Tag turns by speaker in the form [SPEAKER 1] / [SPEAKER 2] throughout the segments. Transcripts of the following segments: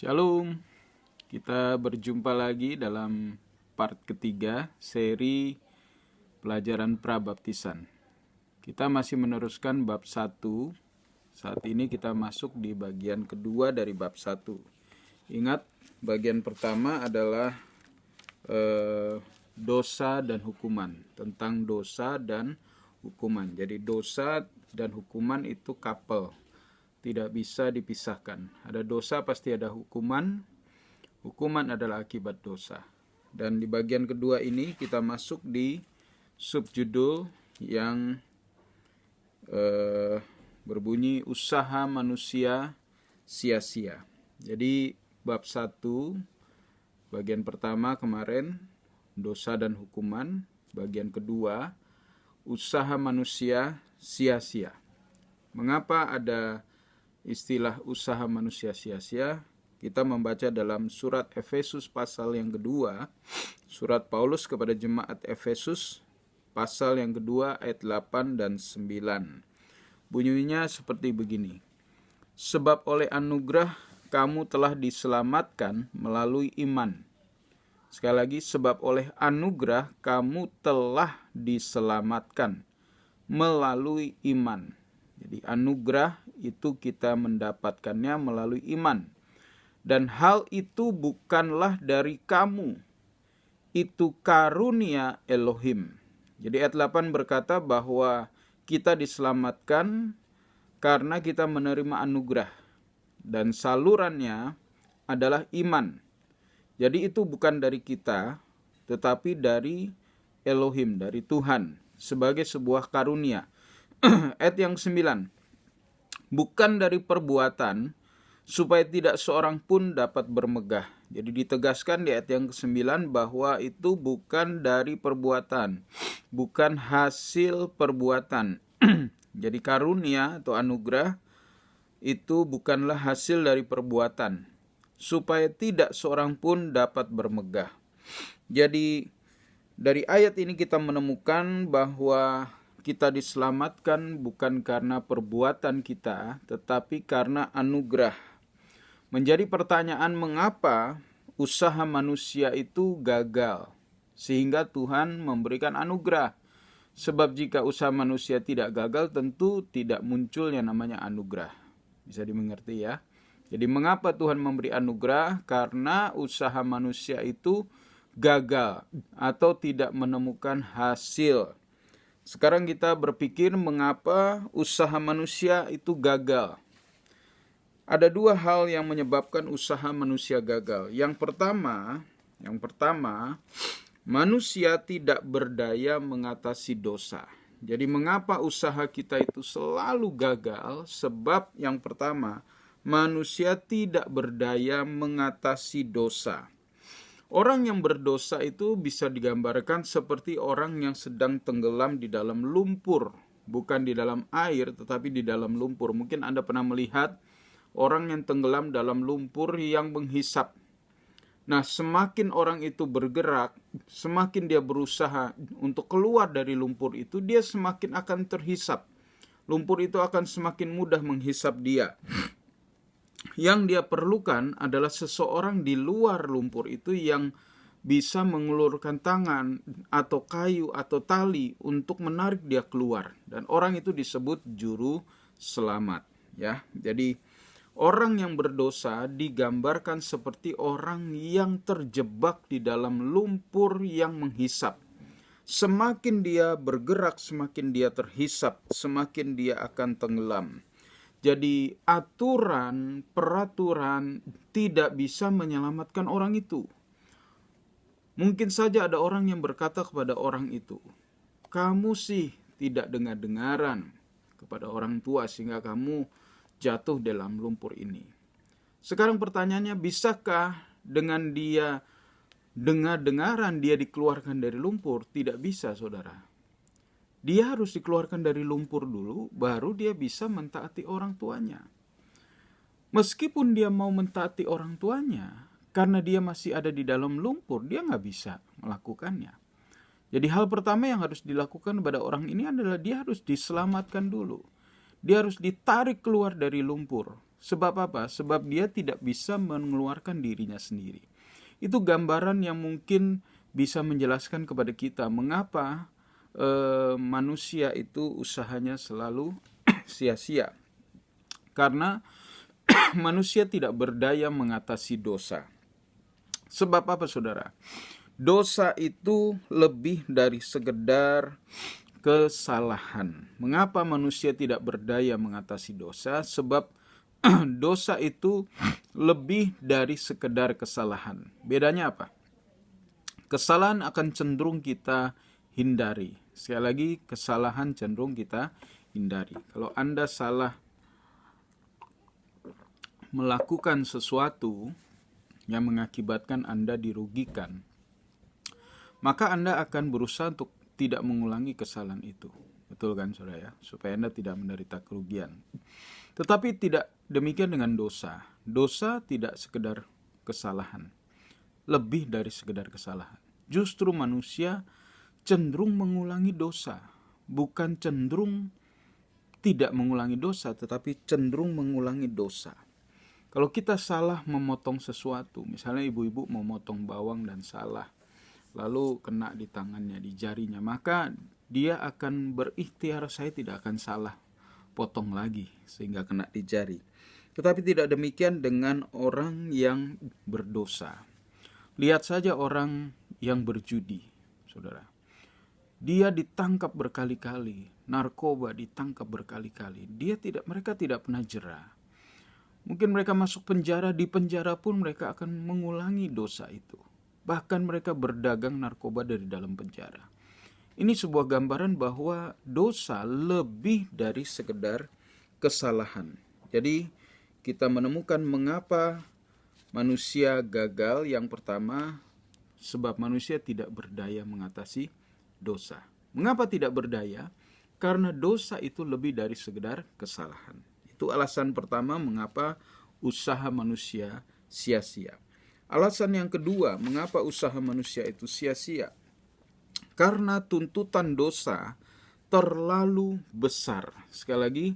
[SPEAKER 1] Shalom, kita berjumpa lagi dalam part ketiga seri pelajaran prabaptisan. Kita masih meneruskan bab 1. Saat ini kita masuk di bagian kedua dari bab 1. Ingat, bagian pertama adalah dosa dan hukuman. Tentang dosa dan hukuman. Jadi dosa dan hukuman itu couple, tidak bisa dipisahkan. Ada dosa pasti ada hukuman. Hukuman adalah akibat dosa. Dan di bagian kedua ini kita masuk di subjudul yang berbunyi usaha manusia sia-sia. Jadi bab 1 bagian pertama kemarin dosa dan hukuman. Bagian kedua usaha manusia sia-sia. Mengapa ada istilah usaha manusia sia-sia? Kita membaca dalam surat Efesus pasal yang kedua, surat Paulus kepada jemaat Efesus pasal yang kedua ayat 8 dan 9. Bunyinya seperti begini. Sebab oleh anugerah kamu telah diselamatkan melalui iman. Sekali lagi, sebab oleh anugerah kamu telah diselamatkan melalui iman. Jadi anugerah itu kita mendapatkannya melalui iman. Dan hal itu bukanlah dari kamu. Itu karunia Elohim. Jadi ayat 8 berkata bahwa kita diselamatkan karena kita menerima anugerah. Dan salurannya adalah iman. Jadi itu bukan dari kita, tetapi dari Elohim, dari Tuhan, sebagai sebuah karunia. Ayat yang 9. Bukan dari perbuatan, supaya tidak seorang pun dapat bermegah. Jadi ditegaskan di ayat yang ke-9 bahwa itu bukan dari perbuatan, bukan hasil perbuatan. Jadi karunia atau anugerah itu bukanlah hasil dari perbuatan, supaya tidak seorang pun dapat bermegah. Jadi dari ayat ini kita menemukan bahwa kita diselamatkan bukan karena perbuatan kita, tetapi karena anugerah. Menjadi pertanyaan mengapa usaha manusia itu gagal, sehingga Tuhan memberikan anugerah. Sebab jika usaha manusia tidak gagal, tentu tidak muncul yang namanya anugerah. Bisa dimengerti ya? Jadi mengapa Tuhan memberi anugerah? Karena usaha manusia itu gagal atau tidak menemukan hasil. Sekarang kita berpikir mengapa usaha manusia itu gagal. Ada dua hal yang menyebabkan usaha manusia gagal. Yang pertama, manusia tidak berdaya mengatasi dosa. Jadi mengapa usaha kita itu selalu gagal? Sebab yang pertama, manusia tidak berdaya mengatasi dosa. Orang yang berdosa itu bisa digambarkan seperti orang yang sedang tenggelam di dalam lumpur. Bukan di dalam air, tetapi di dalam lumpur. Mungkin Anda pernah melihat orang yang tenggelam dalam lumpur yang menghisap. Nah, semakin orang itu bergerak, semakin dia berusaha untuk keluar dari lumpur itu, dia semakin akan terhisap. Lumpur itu akan semakin mudah menghisap dia. Yang dia perlukan adalah seseorang di luar lumpur itu yang bisa mengulurkan tangan atau kayu atau tali untuk menarik dia keluar. Dan orang itu disebut juru selamat. Ya, jadi orang yang berdosa digambarkan seperti orang yang terjebak di dalam lumpur yang menghisap. Semakin dia bergerak, semakin dia terhisap, semakin dia akan tenggelam. Jadi aturan, peraturan tidak bisa menyelamatkan orang itu. Mungkin saja ada orang yang berkata kepada orang itu, kamu sih tidak dengar-dengaran kepada orang tua sehingga kamu jatuh dalam lumpur ini. Sekarang pertanyaannya, bisakah dengan dia dengar-dengaran dia dikeluarkan dari lumpur? Tidak bisa, saudara. Dia harus dikeluarkan dari lumpur dulu, baru dia bisa mentaati orang tuanya. Meskipun dia mau mentaati orang tuanya, karena dia masih ada di dalam lumpur, dia nggak bisa melakukannya. Jadi hal pertama yang harus dilakukan pada orang ini adalah dia harus diselamatkan dulu. Dia harus ditarik keluar dari lumpur. Sebab apa? Sebab dia tidak bisa mengeluarkan dirinya sendiri. Itu gambaran yang mungkin bisa menjelaskan kepada kita mengapa manusia itu usahanya selalu sia-sia. Karena manusia tidak berdaya mengatasi dosa. Sebab apa, saudara? Dosa itu lebih dari sekedar kesalahan. Mengapa manusia tidak berdaya mengatasi dosa? Sebab dosa itu lebih dari sekedar kesalahan. Bedanya apa? Kesalahan akan cenderung kita hindari. Sekali lagi, kesalahan cenderung kita hindari. Kalau Anda salah melakukan sesuatu yang mengakibatkan Anda dirugikan, maka Anda akan berusaha untuk tidak mengulangi kesalahan itu. Betul kan, saudara ya? Supaya Anda tidak menderita kerugian. Tetapi tidak demikian dengan dosa. Dosa tidak sekedar kesalahan. Lebih dari sekedar kesalahan. Justru manusia cenderung mengulangi dosa. Bukan cenderung tidak mengulangi dosa, tetapi cenderung mengulangi dosa. Kalau kita salah memotong sesuatu, misalnya ibu-ibu memotong bawang dan salah, lalu kena di tangannya, di jarinya, maka dia akan berikhtiar, saya tidak akan salah potong lagi sehingga kena di jari. Tetapi tidak demikian dengan orang yang berdosa. Lihat saja orang yang berjudi, saudara. Dia ditangkap berkali-kali, narkoba ditangkap berkali-kali. Mereka tidak pernah jera. Mungkin mereka masuk penjara, di penjara pun mereka akan mengulangi dosa itu. Bahkan mereka berdagang narkoba dari dalam penjara. Ini sebuah gambaran bahwa dosa lebih dari sekedar kesalahan. Jadi kita menemukan mengapa manusia gagal. Yang pertama, sebab manusia tidak berdaya mengatasi dosa. Mengapa tidak berdaya? Karena dosa itu lebih dari sekedar kesalahan. Itu alasan pertama mengapa usaha manusia sia-sia. Alasan yang kedua, mengapa usaha manusia itu sia-sia? Karena tuntutan dosa terlalu besar. Sekali lagi,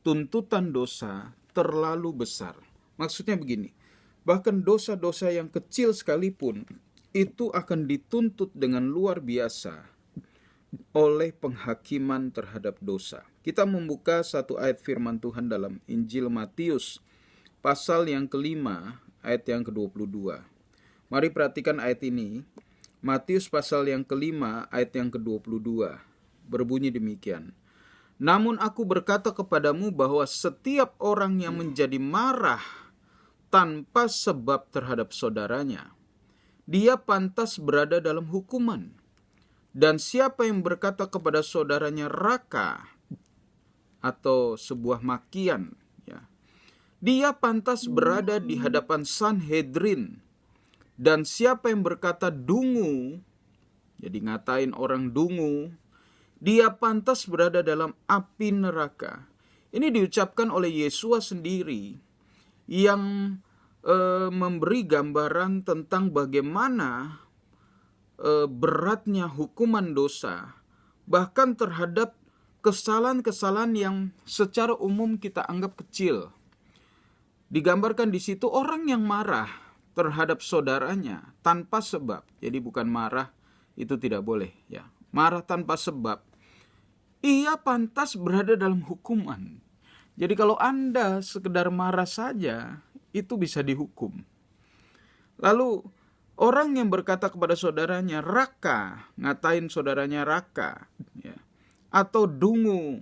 [SPEAKER 1] tuntutan dosa terlalu besar. Maksudnya begini, bahkan dosa-dosa yang kecil sekalipun itu akan dituntut dengan luar biasa oleh penghakiman terhadap dosa. Kita membuka satu ayat firman Tuhan dalam Injil Matius, pasal yang kelima, ayat yang ke-22. Mari perhatikan ayat ini. Matius pasal yang kelima, ayat yang ke-22. Berbunyi demikian. Namun aku berkata kepadamu bahwa setiap orang yang menjadi marah tanpa sebab terhadap saudaranya, dia pantas berada dalam hukuman. Dan siapa yang berkata kepada saudaranya raka atau sebuah makian, ya, dia pantas berada di hadapan Sanhedrin. Dan siapa yang berkata dungu, jadi ngatain orang dungu, dia pantas berada dalam api neraka. Ini diucapkan oleh Yesus sendiri yang memberi gambaran tentang bagaimana beratnya hukuman dosa, bahkan terhadap kesalahan-kesalahan yang secara umum kita anggap kecil. Digambarkan di situ orang yang marah terhadap saudaranya tanpa sebab. Jadi bukan marah, itu tidak boleh, ya. Marah tanpa sebab, ia pantas berada dalam hukuman. Jadi kalau Anda sekedar marah saja, itu bisa dihukum. Lalu orang yang berkata kepada saudaranya raka, ngatain saudaranya raka, ya, atau dungu,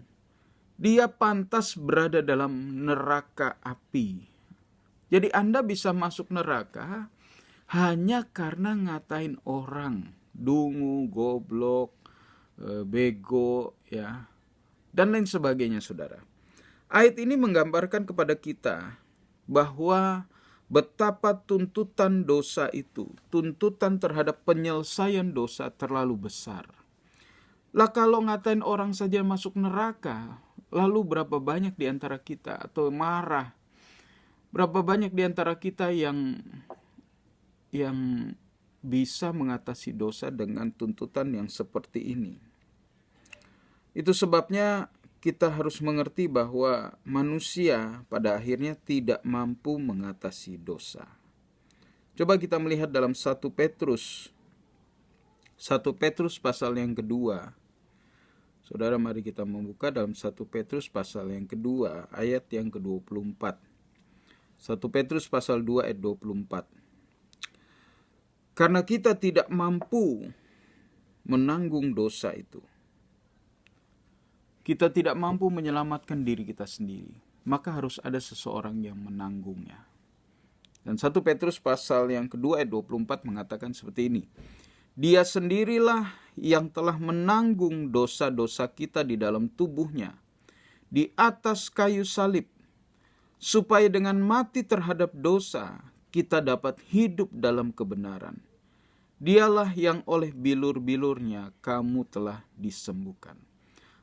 [SPEAKER 1] dia pantas berada dalam neraka api. Jadi Anda bisa masuk neraka hanya karena ngatain orang, dungu, goblok, bego, ya, dan lain sebagainya, saudara. Ayat ini menggambarkan kepada kita bahwa betapa tuntutan dosa itu, tuntutan terhadap penyelesaian dosa terlalu besar. Lah kalau ngatain orang saja masuk neraka, lalu berapa banyak di antara kita atau marah? Berapa banyak di antara kita yang bisa mengatasi dosa dengan tuntutan yang seperti ini? Itu sebabnya kita harus mengerti bahwa manusia pada akhirnya tidak mampu mengatasi dosa. Coba kita melihat dalam 1 Petrus pasal yang kedua. Saudara, mari kita membuka dalam 1 Petrus pasal yang kedua, ayat yang ke-24. 1 Petrus pasal 2 ayat 24. Karena kita tidak mampu menanggung dosa itu. Kita tidak mampu menyelamatkan diri kita sendiri, maka harus ada seseorang yang menanggungnya. Dan 1 Petrus pasal yang kedua ayat 24 mengatakan seperti ini. Dia sendirilah yang telah menanggung dosa-dosa kita di dalam tubuhnya, di atas kayu salib, supaya dengan mati terhadap dosa, kita dapat hidup dalam kebenaran. Dialah yang oleh bilur-bilurnya kamu telah disembuhkan.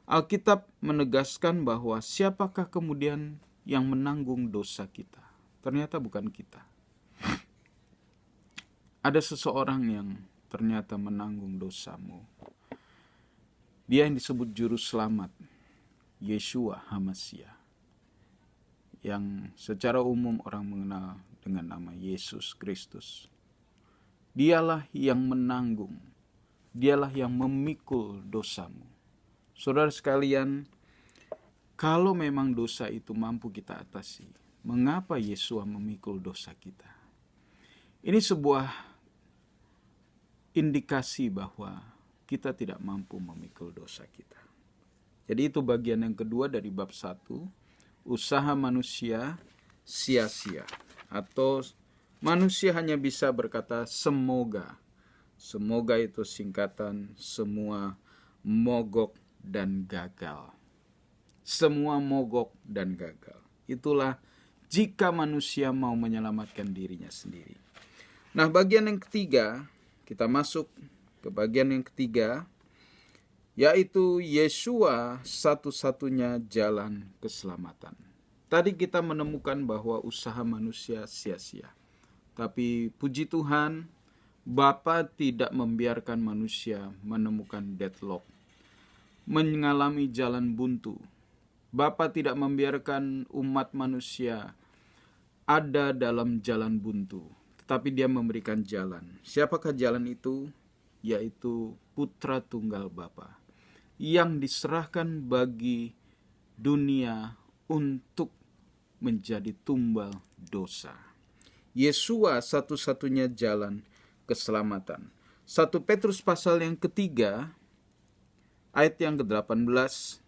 [SPEAKER 1] Alkitab menegaskan bahwa siapakah kemudian yang menanggung dosa kita? Ternyata bukan kita. Ada seseorang yang ternyata menanggung dosamu. Dia yang disebut juru selamat, Yeshua HaMashiach, yang secara umum orang mengenal dengan nama Yesus Kristus. Dialah yang menanggung, dialah yang memikul dosamu. Saudara sekalian, kalau memang dosa itu mampu kita atasi, mengapa Yeshua memikul dosa kita? Ini sebuah indikasi bahwa kita tidak mampu memikul dosa kita. Jadi itu bagian yang kedua dari bab 1, usaha manusia sia-sia. Atau manusia hanya bisa berkata semoga. Semoga itu singkatan semua mogok dan gagal. Semua mogok dan gagal. Itulah jika manusia mau menyelamatkan dirinya sendiri. Nah, bagian yang ketiga, kita masuk ke bagian yang ketiga, yaitu Yeshua satu-satunya jalan keselamatan. Tadi kita menemukan bahwa usaha manusia sia-sia. Tapi puji Tuhan, Bapa tidak membiarkan manusia menemukan deadlock, mengalami jalan buntu. Bapa tidak membiarkan umat manusia ada dalam jalan buntu, tetapi dia memberikan jalan. Siapakah jalan itu? Yaitu Putra Tunggal Bapa, yang diserahkan bagi dunia untuk menjadi tumbal dosa. Yeshua satu-satunya jalan keselamatan. 1 Petrus pasal yang ketiga, ayat yang ke-18,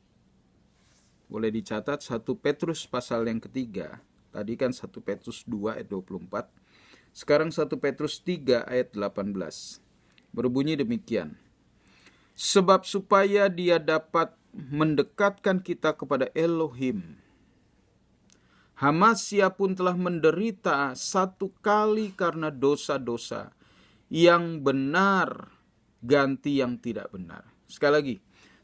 [SPEAKER 1] boleh dicatat 1 Petrus pasal yang ketiga. Tadi kan 1 Petrus 2 ayat 24. Sekarang 1 Petrus 3 ayat 18. Berbunyi demikian. Sebab supaya dia dapat mendekatkan kita kepada Elohim, HaMashiach pun telah menderita satu kali karena dosa-dosa, yang benar ganti yang tidak benar. Sekali lagi.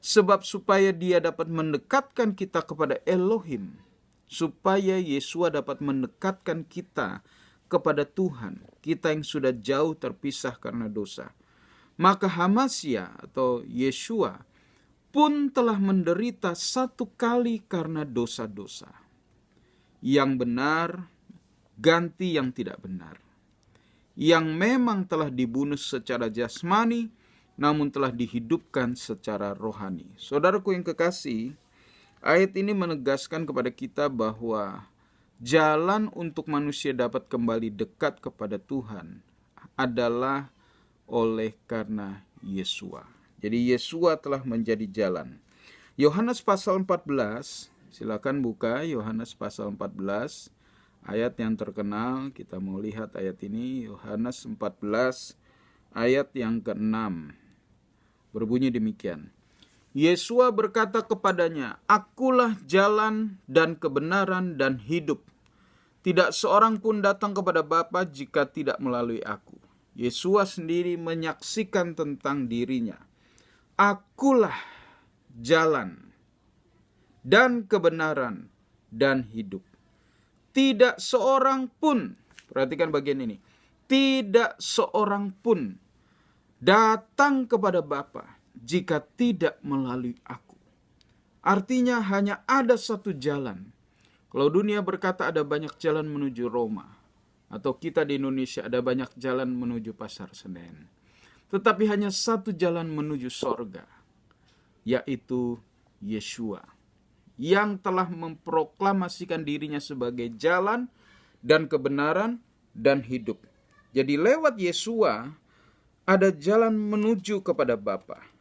[SPEAKER 1] Sebab supaya dia dapat mendekatkan kita kepada Elohim, supaya Yeshua dapat mendekatkan kita kepada Tuhan, kita yang sudah jauh terpisah karena dosa. Maka HaMashiach atau Yeshua pun telah menderita satu kali karena dosa-dosa, yang benar ganti yang tidak benar, yang memang telah dibunuh secara jasmani, namun telah dihidupkan secara rohani. Saudaraku yang kekasih, ayat ini menegaskan kepada kita bahwa jalan untuk manusia dapat kembali dekat kepada Tuhan adalah oleh karena Yeshua. Jadi Yeshua telah menjadi jalan. Yohanes pasal 14, silakan buka Yohanes pasal 14, ayat yang terkenal. Kita mau lihat ayat ini, Yohanes 14 ayat yang ke-6. Berbunyi demikian. Yeshua berkata kepadanya, "Akulah jalan dan kebenaran dan hidup. Tidak seorang pun datang kepada Bapa jika tidak melalui aku." Yeshua sendiri menyaksikan tentang dirinya. Akulah jalan dan kebenaran dan hidup. Tidak seorang pun, perhatikan bagian ini, tidak seorang pun datang kepada Bapa jika tidak melalui aku. Artinya hanya ada satu jalan. Kalau dunia berkata ada banyak jalan menuju Roma, atau kita di Indonesia ada banyak jalan menuju Pasar Senen, tetapi hanya satu jalan menuju sorga, yaitu Yeshua, yang telah memproklamasikan dirinya sebagai jalan dan kebenaran dan hidup. Jadi lewat Yeshua ada jalan menuju kepada Bapa.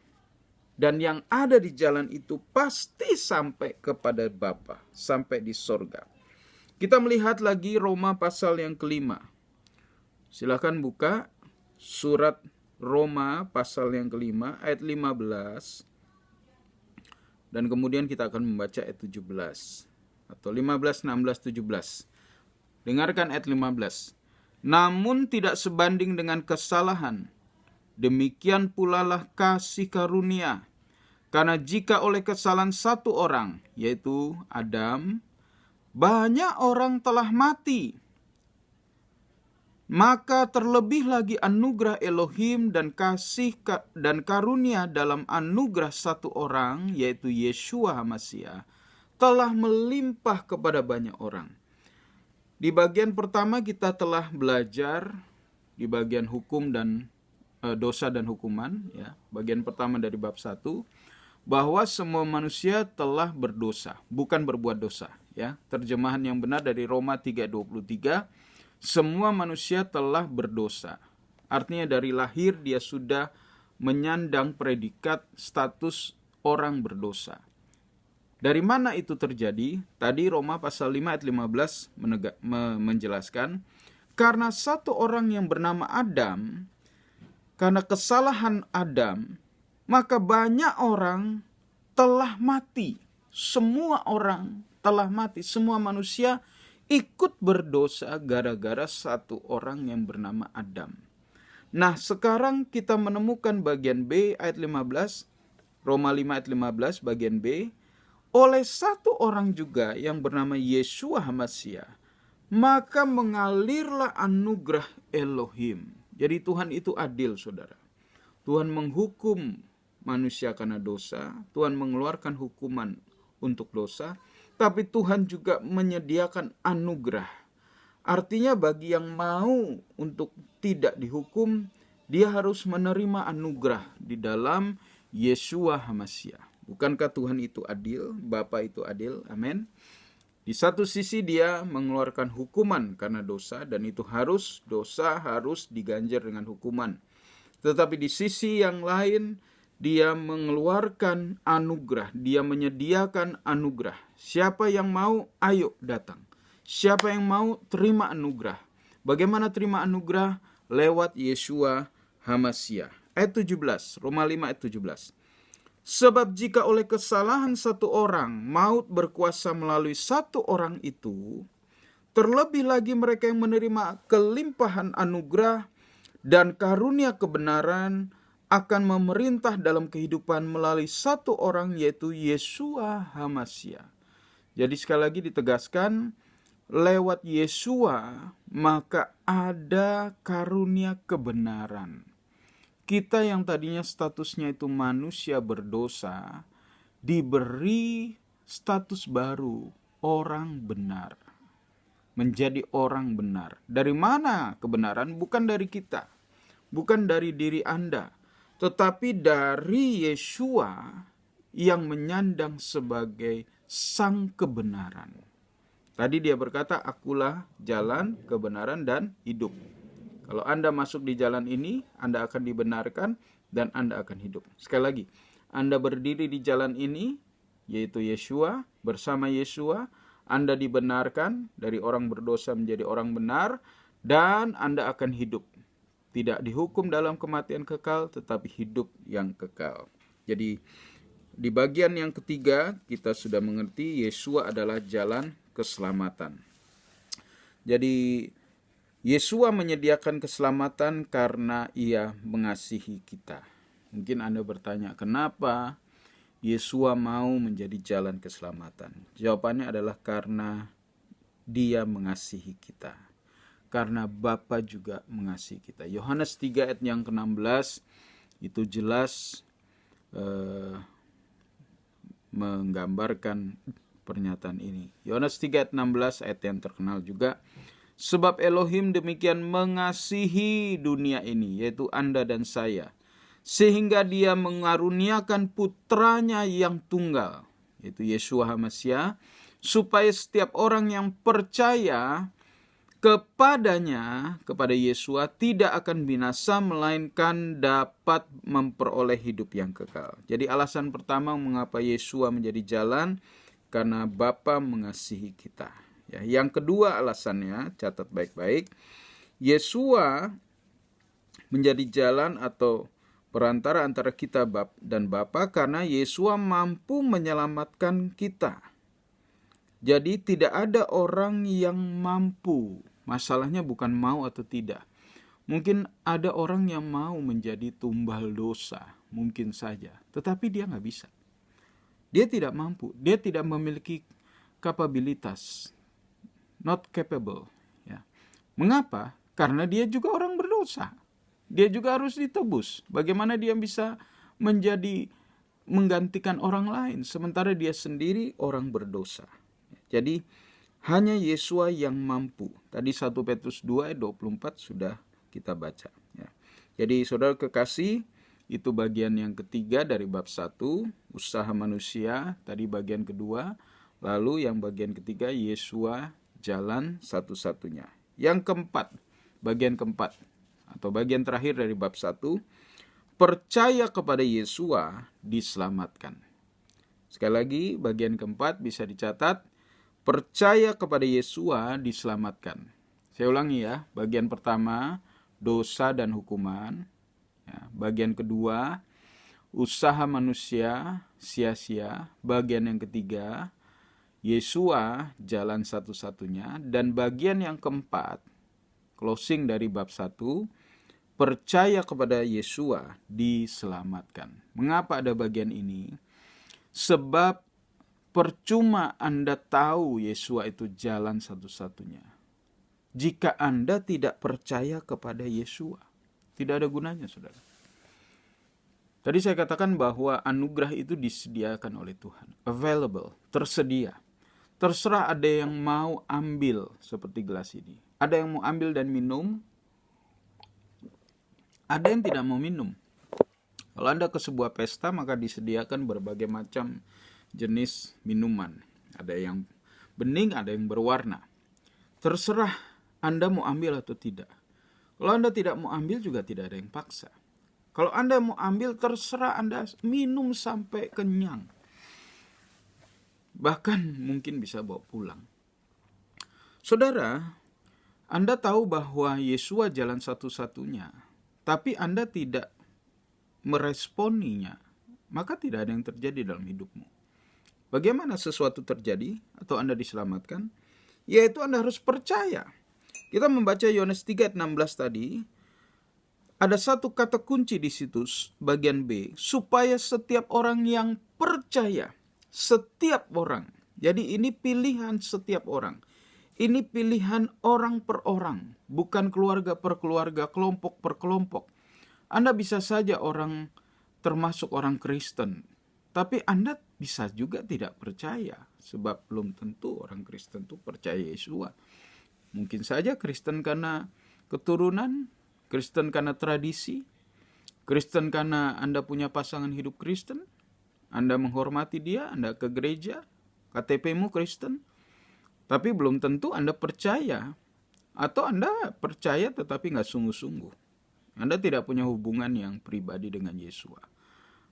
[SPEAKER 1] Dan yang ada di jalan itu pasti sampai kepada Bapa, sampai di sorga. Kita melihat lagi Roma pasal yang kelima. Silakan buka surat Roma pasal yang kelima ayat 15. Dan kemudian kita akan membaca ayat 17. Atau 15, 16, 17. Dengarkan ayat 15. Namun tidak sebanding dengan kesalahan, demikian pula lah kasih karunia. Karena jika oleh kesalahan satu orang, yaitu Adam, banyak orang telah mati, maka terlebih lagi anugerah Elohim dan kasih dan karunia dalam anugerah satu orang, yaitu Yeshua HaMashiach, telah melimpah kepada banyak orang. Di bagian pertama kita telah belajar di bagian hukum dan dosa dan hukuman, ya. Bagian pertama dari bab 1, bahwa semua manusia telah berdosa, bukan berbuat dosa, ya. Terjemahan yang benar dari Roma 3:23, semua manusia telah berdosa. Artinya dari lahir dia sudah menyandang predikat status orang berdosa. Dari mana itu terjadi? Tadi Roma pasal 5 ayat 15 menjelaskan, karena satu orang yang bernama Adam, karena kesalahan Adam, maka banyak orang telah mati. Semua orang telah mati. Semua manusia ikut berdosa gara-gara satu orang yang bernama Adam. Nah, sekarang kita menemukan bagian B ayat 15. Roma 5 ayat 15 bagian B. Oleh satu orang juga yang bernama Yeshua HaMashiach, maka mengalirlah anugerah Elohim. Jadi Tuhan itu adil, saudara. Tuhan menghukum manusia karena dosa. Tuhan mengeluarkan hukuman untuk dosa. Tapi Tuhan juga menyediakan anugerah. Artinya bagi yang mau untuk tidak dihukum, dia harus menerima anugerah di dalam Yeshua HaMashiach. Bukankah Tuhan itu adil? Bapa itu adil? Amin. Di satu sisi dia mengeluarkan hukuman karena dosa, dan itu dosa harus diganjar dengan hukuman. Tetapi di sisi yang lain, dia mengeluarkan anugerah, dia menyediakan anugerah. Siapa yang mau, ayo datang. Siapa yang mau, terima anugerah. Bagaimana terima anugerah? Lewat Yeshua HaMashiach. Ayat 17, Roma 5 ayat 17. Sebab jika oleh kesalahan satu orang maut berkuasa melalui satu orang itu, terlebih lagi mereka yang menerima kelimpahan anugerah dan karunia kebenaran akan memerintah dalam kehidupan melalui satu orang, yaitu Yeshua HaMashiach. Jadi sekali lagi ditegaskan, lewat Yeshua maka ada karunia kebenaran. Kita yang tadinya statusnya itu manusia berdosa, diberi status baru, orang benar. Menjadi orang benar. Dari mana kebenaran? Bukan dari kita. Bukan dari diri Anda. Tetapi dari Yeshua yang menyandang sebagai sang kebenaran. Tadi dia berkata, akulah jalan, kebenaran, dan hidup. Kalau Anda masuk di jalan ini, Anda akan dibenarkan dan Anda akan hidup. Sekali lagi, Anda berdiri di jalan ini, yaitu Yeshua, bersama Yeshua, Anda dibenarkan dari orang berdosa menjadi orang benar, dan Anda akan hidup. Tidak dihukum dalam kematian kekal, tetapi hidup yang kekal. Jadi, di bagian yang ketiga, kita sudah mengerti Yeshua adalah jalan keselamatan. Jadi, Yeshua menyediakan keselamatan karena ia mengasihi kita. Mungkin Anda bertanya, kenapa Yeshua mau menjadi jalan keselamatan? Jawabannya adalah karena dia mengasihi kita. Karena Bapa juga mengasihi kita. Yohanes 3 ayat yang ke-16 itu jelas menggambarkan pernyataan ini. Yohanes 3 ayat 16, ayat yang terkenal juga. Sebab Elohim demikian mengasihi dunia ini, yaitu Anda dan saya, sehingga dia mengaruniakan putranya yang tunggal, yaitu Yeshua HaMasyiah, supaya setiap orang yang percaya kepadanya, kepada Yeshua, tidak akan binasa, melainkan dapat memperoleh hidup yang kekal. Jadi alasan pertama mengapa Yeshua menjadi jalan, karena Bapa mengasihi kita. Ya, yang kedua alasannya, catat baik-baik, Yeshua menjadi jalan atau perantara antara kita dan Bapa karena Yeshua mampu menyelamatkan kita. Jadi tidak ada orang yang mampu. Masalahnya bukan mau atau tidak. Mungkin ada orang yang mau menjadi tumbal dosa, mungkin saja. Tetapi dia nggak bisa. Dia tidak mampu, dia tidak memiliki kapabilitas. Not capable. Ya. Mengapa? Karena dia juga orang berdosa. Dia juga harus ditebus. Bagaimana dia bisa menggantikan orang lain, sementara dia sendiri orang berdosa. Jadi hanya Yeshua yang mampu. Tadi 1 Petrus 2 ayat 24 sudah kita baca. Ya. Jadi saudara kekasih, itu bagian yang ketiga dari bab 1, usaha manusia, tadi bagian kedua. Lalu yang bagian ketiga, Yeshua jalan satu-satunya. Yang keempat, bagian keempat, atau bagian terakhir dari bab 1, percaya kepada Yeshua diselamatkan. Sekali lagi, bagian keempat bisa dicatat, percaya kepada Yeshua diselamatkan. Saya ulangi ya, bagian pertama, dosa dan hukuman. Ya, bagian kedua, usaha manusia sia-sia. Bagian yang ketiga, Yeshua jalan satu-satunya. Dan bagian yang keempat, closing dari bab 1, percaya kepada Yeshua diselamatkan. Mengapa ada bagian ini? Sebab percuma Anda tahu Yeshua itu jalan satu-satunya jika Anda tidak percaya kepada Yeshua. Tidak ada gunanya, saudara. Tadi saya katakan bahwa anugerah itu disediakan oleh Tuhan. Available, tersedia. Terserah ada yang mau ambil seperti gelas ini. Ada yang mau ambil dan minum. Ada yang tidak mau minum. Kalau Anda ke sebuah pesta, maka disediakan berbagai macam jenis minuman. Ada yang bening, ada yang berwarna. Terserah Anda mau ambil atau tidak. Kalau Anda tidak mau ambil juga tidak ada yang paksa. Kalau Anda mau ambil, terserah Anda minum sampai kenyang. Bahkan mungkin bisa bawa pulang. Saudara, Anda tahu bahwa Yeshua jalan satu-satunya, tapi Anda tidak meresponinya, maka tidak ada yang terjadi dalam hidupmu. Bagaimana sesuatu terjadi atau Anda diselamatkan? Yaitu Anda harus percaya. Kita membaca Yohanes 3 ayat 16 tadi, ada satu kata kunci di situ, bagian B, supaya setiap orang yang percaya, setiap orang. Jadi ini pilihan setiap orang. Ini pilihan orang per orang, bukan keluarga per keluarga, kelompok per kelompok. Anda bisa saja termasuk orang Kristen, tapi Anda bisa juga tidak percaya, sebab belum tentu orang Kristen itu percaya Yeshua. Mungkin saja Kristen karena keturunan, Kristen karena tradisi, Kristen karena Anda punya pasangan hidup Kristen, Anda menghormati dia, Anda ke gereja, KTP-mu Kristen, tapi belum tentu Anda percaya, atau Anda percaya tetapi nggak sungguh-sungguh. Anda tidak punya hubungan yang pribadi dengan Yeshua.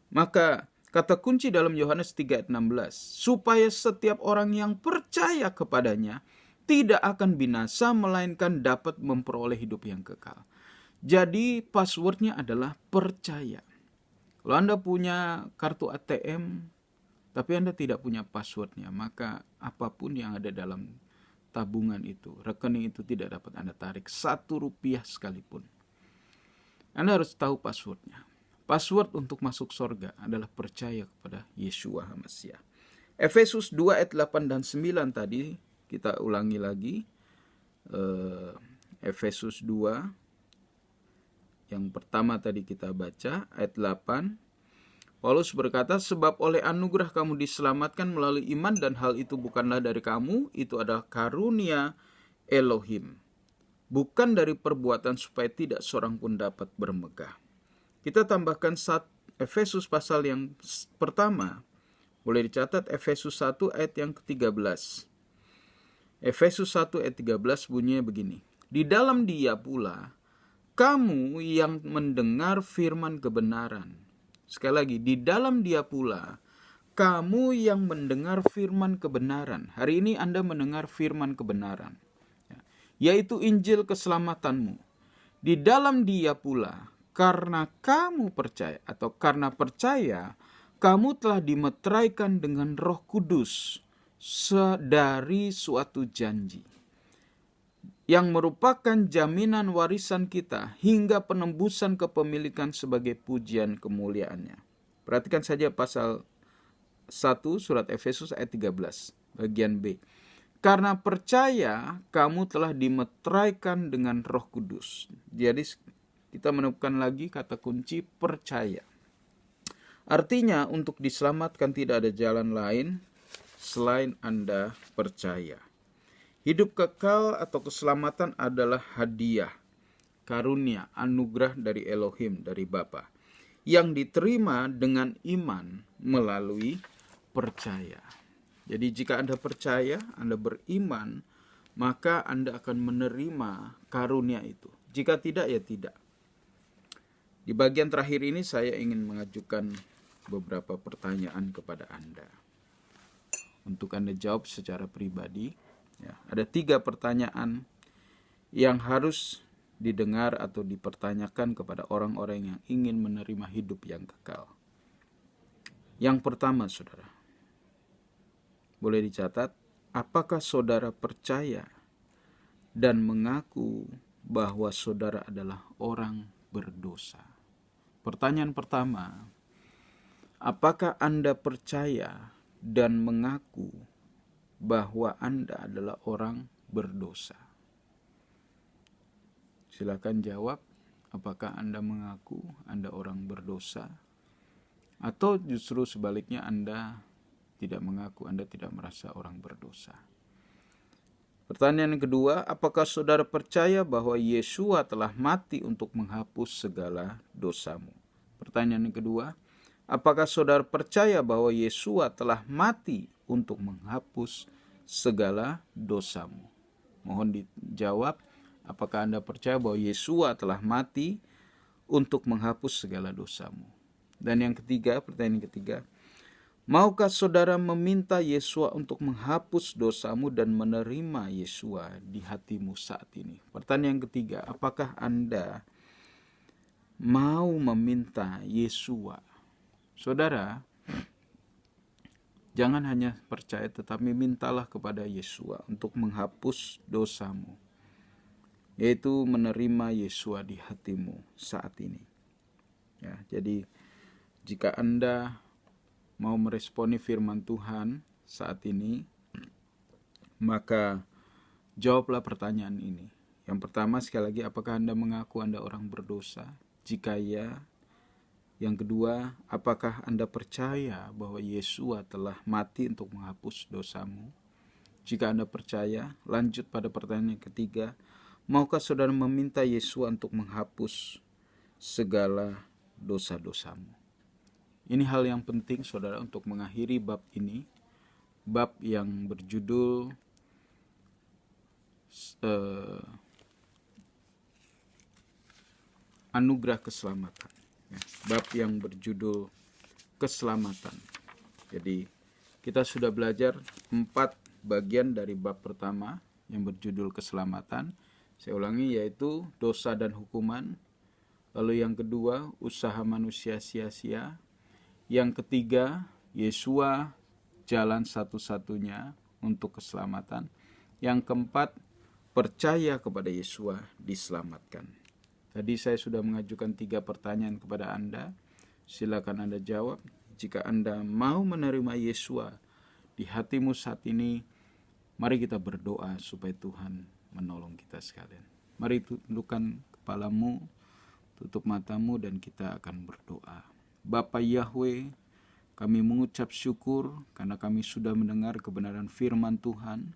[SPEAKER 1] Maka kata kunci dalam Yohanes 3 ayat 16, supaya setiap orang yang percaya kepadanya tidak akan binasa, melainkan dapat memperoleh hidup yang kekal. Jadi passwordnya adalah percaya. Kalau Anda punya kartu ATM, tapi Anda tidak punya passwordnya, maka apapun yang ada dalam tabungan itu, rekening itu tidak dapat Anda tarik 1 rupiah sekalipun. Anda harus tahu passwordnya. Password untuk masuk surga adalah percaya kepada Yeshua HaMasyiah. Efesus 2 ayat 8 dan 9 tadi, kita ulangi lagi. Efesus 2, yang pertama tadi kita baca, ayat 8. Paulus berkata, sebab oleh anugerah kamu diselamatkan melalui iman, dan hal itu bukanlah dari kamu, itu adalah karunia Elohim, bukan dari perbuatan, supaya tidak seorang pun dapat bermegah. Kita tambahkan Efesus pasal yang pertama, boleh dicatat Efesus 1 ayat yang ke-13. Efesus 1 ayat 13 bunyinya begini, di dalam Dia pula kamu yang mendengar firman kebenaran. Sekali lagi, di dalam Dia pula kamu yang mendengar firman kebenaran. Hari ini Anda mendengar firman kebenaran, yaitu Injil keselamatanmu. Di dalam Dia pula, karena kamu percaya, atau karena percaya, kamu telah dimeteraikan dengan Roh Kudus dari suatu janji, yang merupakan jaminan warisan kita hingga penembusan kepemilikan sebagai pujian kemuliaannya. Perhatikan saja pasal 1 surat Efesus ayat 13 bagian B. Karena percaya kamu telah dimeteraikan dengan Roh Kudus. Jadi kita menemukan lagi kata kunci percaya. Artinya untuk diselamatkan tidak ada jalan lain selain Anda percaya. Hidup kekal atau keselamatan adalah hadiah, karunia, anugerah dari Elohim, dari Bapa, yang diterima dengan iman melalui percaya. Jadi jika Anda percaya, Anda beriman, maka Anda akan menerima karunia itu. Jika tidak, ya tidak. Di bagian terakhir ini saya ingin mengajukan beberapa pertanyaan kepada Anda, untuk Anda jawab secara pribadi. Ya, ada 3 pertanyaan yang harus didengar atau dipertanyakan kepada orang-orang yang ingin menerima hidup yang kekal. Yang pertama, saudara, boleh dicatat, apakah saudara percaya dan mengaku bahwa saudara adalah orang berdosa? Pertanyaan pertama, apakah Anda percaya dan mengaku bahwa Anda adalah orang berdosa? Silakan jawab, apakah Anda mengaku Anda orang berdosa? Atau justru sebaliknya Anda tidak mengaku, Anda tidak merasa orang berdosa? Pertanyaan yang kedua, apakah saudara percaya bahwa Yesua telah mati untuk menghapus segala dosamu? Pertanyaan yang kedua, apakah saudara percaya bahwa Yesua telah mati untuk menghapus segala dosamu? Mohon dijawab, apakah Anda percaya bahwa Yesua telah mati untuk menghapus segala dosamu? Dan yang ketiga, pertanyaan yang ketiga, maukah saudara meminta Yesua untuk menghapus dosamu dan menerima Yesua di hatimu saat ini? Pertanyaan yang ketiga, apakah Anda mau meminta Yesua? Saudara, jangan hanya percaya, tetapi mintalah kepada Yesua untuk menghapus dosamu, yaitu menerima Yesua di hatimu saat ini. Ya, jadi jika Anda mau meresponi firman Tuhan saat ini, maka jawablah pertanyaan ini. Yang pertama, sekali lagi, apakah Anda mengaku Anda orang berdosa? Jika ya, yang kedua, apakah Anda percaya bahwa Yesua telah mati untuk menghapus dosamu? Jika Anda percaya, lanjut pada pertanyaan yang ketiga, maukah saudara meminta Yesua untuk menghapus segala dosa-dosamu? Ini hal yang penting, saudara, untuk mengakhiri bab ini, bab yang berjudul anugerah keselamatan. Bab yang berjudul keselamatan. Jadi kita sudah belajar 4 bagian dari bab pertama yang berjudul keselamatan. Saya ulangi, yaitu dosa dan hukuman. Lalu yang kedua, usaha manusia sia-sia. Yang ketiga, Yesua jalan satu-satunya untuk keselamatan. Yang keempat, percaya kepada Yesua diselamatkan. Tadi saya sudah mengajukan 3 pertanyaan kepada Anda. Silakan Anda jawab. Jika Anda mau menerima Yesua di hatimu saat ini, mari kita berdoa supaya Tuhan menolong kita sekalian. Mari tundukkan kepalamu, tutup matamu, dan kita akan berdoa. Bapa Yahweh, kami mengucap syukur karena kami sudah mendengar kebenaran firman Tuhan.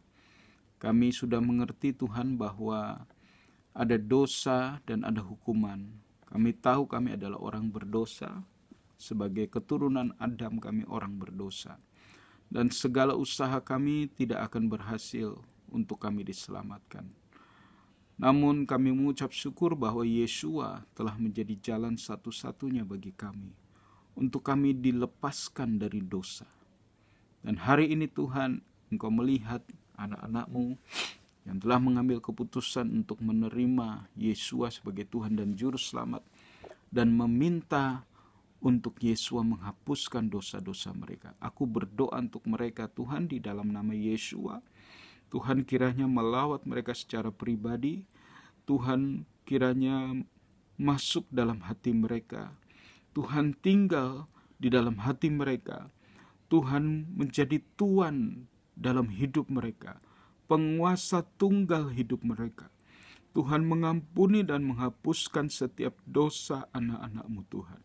[SPEAKER 1] Kami sudah mengerti Tuhan bahwa ada dosa dan ada hukuman. Kami tahu kami adalah orang berdosa. Sebagai keturunan Adam kami orang berdosa. Dan segala usaha kami tidak akan berhasil untuk kami diselamatkan. Namun kami mengucap syukur bahwa Yeshua telah menjadi jalan satu-satunya bagi kami. Untuk kami dilepaskan dari dosa. Dan hari ini Tuhan, Engkau melihat anak-anak-Mu yang telah mengambil keputusan untuk menerima Yeshua sebagai Tuhan dan Juru Selamat. Dan meminta untuk Yeshua menghapuskan dosa-dosa mereka. Aku berdoa untuk mereka Tuhan di dalam nama Yeshua. Tuhan kiranya melawat mereka secara pribadi. Tuhan kiranya masuk dalam hati mereka. Tuhan tinggal di dalam hati mereka. Tuhan menjadi Tuhan dalam hidup mereka. Penguasa tunggal hidup mereka. Tuhan mengampuni dan menghapuskan setiap dosa anak-anak-Mu Tuhan.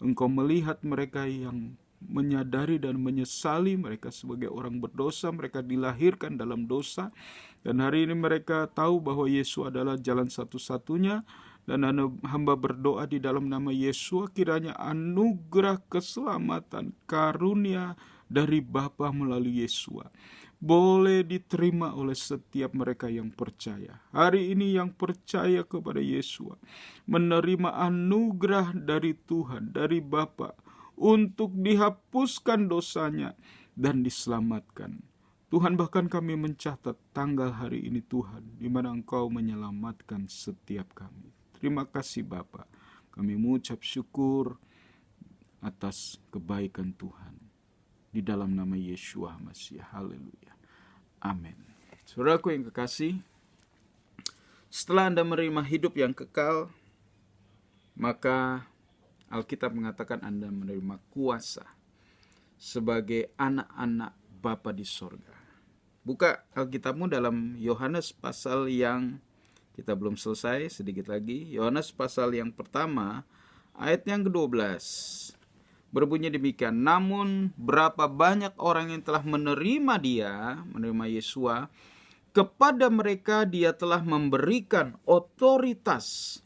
[SPEAKER 1] Engkau melihat mereka yang menyadari dan menyesali mereka sebagai orang berdosa, mereka dilahirkan dalam dosa, dan hari ini mereka tahu bahwa Yesus adalah jalan satu-satunya, dan hamba berdoa di dalam nama Yesus, kiranya anugerah keselamatan, karunia dari Bapa melalui Yesus boleh diterima oleh setiap mereka yang percaya. Hari ini yang percaya kepada Yesus menerima anugerah dari Tuhan, dari Bapa, untuk dihapuskan dosanya dan diselamatkan. Tuhan, bahkan kami mencatat tanggal hari ini Tuhan, di mana Engkau menyelamatkan setiap kami. Terima kasih Bapa. Kami mengucap syukur atas kebaikan Tuhan. Di dalam nama Yeshua Masih. Haleluya. Amin. Saudaraku yang kekasih, setelah Anda menerima hidup yang kekal, maka Alkitab mengatakan Anda menerima kuasa sebagai anak-anak Bapa di sorga. Buka Alkitabmu dalam Yohanes pasal yang kita belum selesai, sedikit lagi. Yohanes pasal yang pertama, ayat yang ke-12. Berbunyi demikian, namun berapa banyak orang yang telah menerima Yeshua, kepada mereka dia telah memberikan otoritas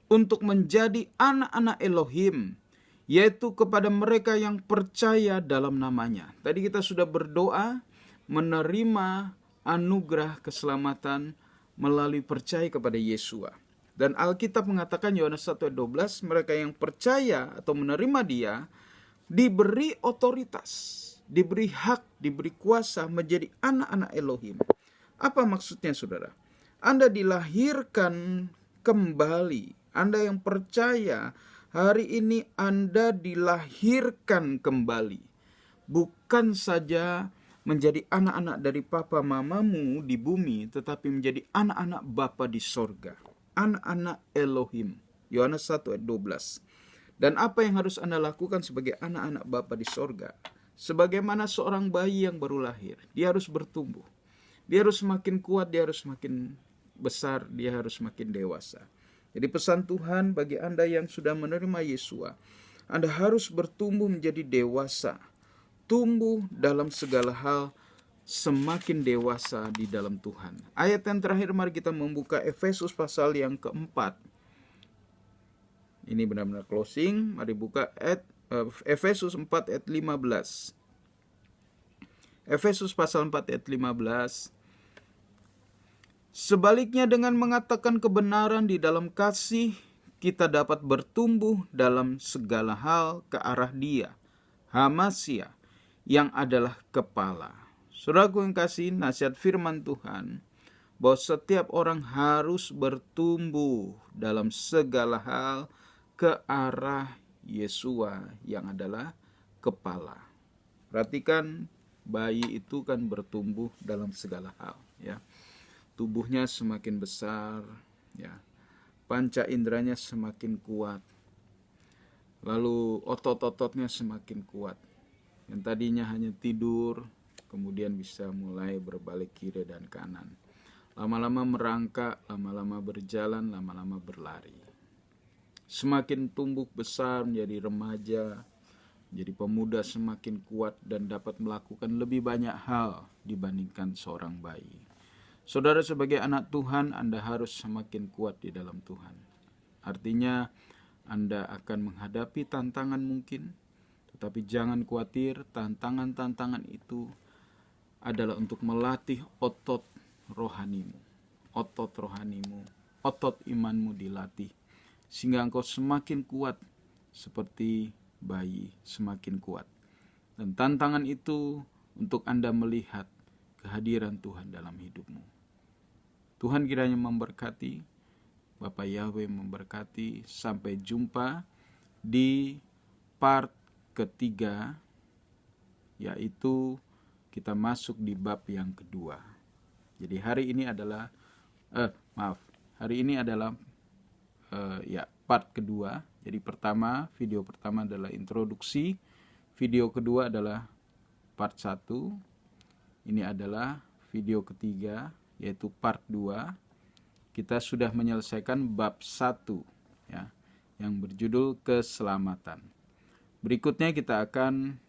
[SPEAKER 1] untuk menjadi anak-anak Elohim, yaitu kepada mereka yang percaya dalam namanya. Tadi kita sudah berdoa menerima anugerah keselamatan melalui percaya kepada Yeshua. Dan Alkitab mengatakan Yohanes 1 ayat 12, mereka yang percaya atau menerima dia diberi otoritas, diberi hak, diberi kuasa menjadi anak-anak Elohim. Apa maksudnya saudara? Anda dilahirkan kembali. Anda yang percaya, hari ini Anda dilahirkan kembali. Bukan saja menjadi anak-anak dari papa mamamu di bumi, tetapi menjadi anak-anak Bapa di sorga. Anak-anak Elohim. Yohanes 1 ayat 12. Dan apa yang harus Anda lakukan sebagai anak-anak Bapa di sorga? Sebagaimana seorang bayi yang baru lahir, dia harus bertumbuh. Dia harus semakin kuat, dia harus semakin besar, dia harus semakin dewasa. Jadi pesan Tuhan bagi Anda yang sudah menerima Yeshua, Anda harus bertumbuh menjadi dewasa. Tumbuh dalam segala hal, semakin dewasa di dalam Tuhan. Ayat yang terakhir, mari kita membuka Efesus pasal yang keempat. Ini benar-benar closing. Mari buka Efesus 4 ayat 15. Efesus pasal 4 ayat 15. Sebaliknya dengan mengatakan kebenaran di dalam kasih, kita dapat bertumbuh dalam segala hal ke arah Dia, Hamasia, yang adalah kepala. Saudaraku yang kasih, nasihat firman Tuhan bahwa setiap orang harus bertumbuh dalam segala hal ke arah Yeshua yang adalah kepala. Perhatikan, bayi itu kan bertumbuh dalam segala hal, ya. Tubuhnya semakin besar, ya. Panca inderanya semakin kuat. Lalu otot-ototnya semakin kuat. Yang tadinya hanya tidur, kemudian bisa mulai berbalik kiri dan kanan. Lama-lama merangkak, lama-lama berjalan, lama-lama berlari. Semakin tumbuh besar menjadi remaja, Jadi pemuda semakin kuat dan dapat melakukan lebih banyak hal dibandingkan seorang bayi. Saudara, sebagai anak Tuhan, Anda harus semakin kuat di dalam Tuhan. Artinya Anda akan menghadapi tantangan mungkin, tetapi jangan khawatir, tantangan-tantangan itu adalah untuk melatih otot rohanimu. Otot imanmu dilatih, sehingga engkau semakin kuat seperti bayi semakin kuat. Dan tantangan itu untuk Anda melihat kehadiran Tuhan dalam hidupmu. Tuhan kiranya memberkati, Bapak Yahweh memberkati. Sampai jumpa di part ketiga, yaitu kita masuk di bab yang kedua. Jadi hari ini adalah part kedua. Jadi video pertama adalah introduksi, video kedua adalah part 1. Ini adalah video ketiga, yaitu part 2. Kita sudah menyelesaikan bab 1 ya, yang berjudul keselamatan. Berikutnya kita akan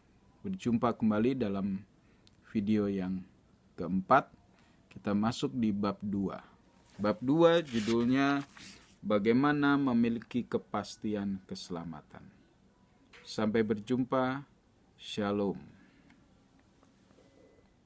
[SPEAKER 1] berjumpa kembali dalam video yang keempat. Kita masuk di bab 2. Bab 2 judulnya bagaimana memiliki kepastian keselamatan. Sampai berjumpa. Shalom.